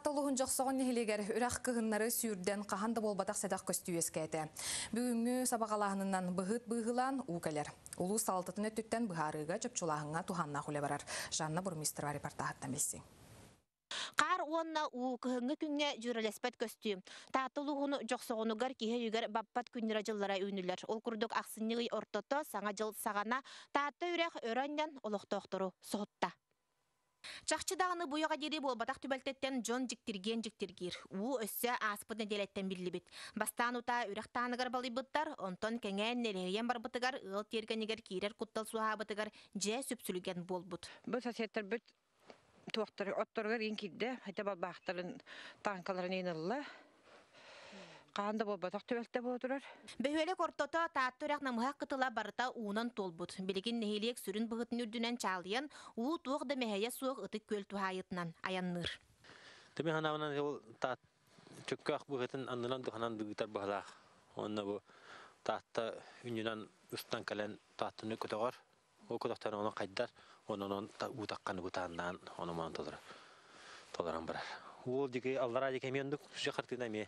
Таттылуғын жоқсоғын нехилегер үрақ кығыннары сүйірден қағанды болбатақ сәдақ көстүйескәді. Бүгінгі сабағалағынынан бұғыт бұғылан ұғылер. Улу салтытын өттіттен бұғарыға жөпчулағыңа туғанна құле барар. Жанна Бурмистрова репортағыттан білсің. Қар уонна кыһыңы күңне жүрелеспет көстү. Таттылуғын жоқсоғынығар кихе югер баппат күннера жыллара үйнілер. Ол күрдік ақсынығы ортото саңа жыл сағана татты үрек өраннан олықтоқтыру соғытта. Чақчыдағыны бұяға дері бол батақ түбәлтеттен жон жіктіргер. У өссі аспыдны делеттен білі біт. Бастан ұта үректанығар балы бұттар, онтон кәңән нелеген бар бұтығар, ұл тергенігер кейрер құттал суға бұтығар же сүпсіліген бол бұт. Бұл сәсеттер бүт туақтары отторғар ең кейді, әйті бал бақтарын танкаларын енілі. Қағанда бол батақ түбәлтте бол тұрар. Бөхөлек ортото таатты үрек намыға қытыла барыта уынан толбут. Білеген нехелек сүрін бұғытын үрдінен чалыян, уу туғды мәхәйе суық ұтық көл туғайытынан аянныр. Теме ханавынан ол таат чөккақ бұғытын аннылан дұғанан бұғытар бұғылақ. Онына бұл таатта үнінен үстан кәлен тааттыны көтіғар. Ол көтіқтарын оны қайдар, оның ұтаққаны бұтағынан оны маған толаран барар. Ол деке аллара деке мендік жақыртына ме.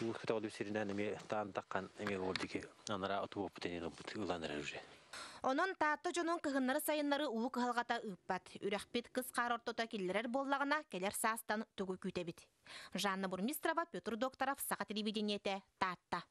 Уқыта олып серінен әме таан таққан әме олдеке анара оту опытын ұланырар уже. Onun taatты жонун кыһыннары сайыннары уу кыһалгата ыппат. Үрәхпет кыз қар ортота келлерер боллагына келер саастан тугу күтебит. Жанна Бурмистрова, Петр Докторов, Сақа телевидениете, Татта.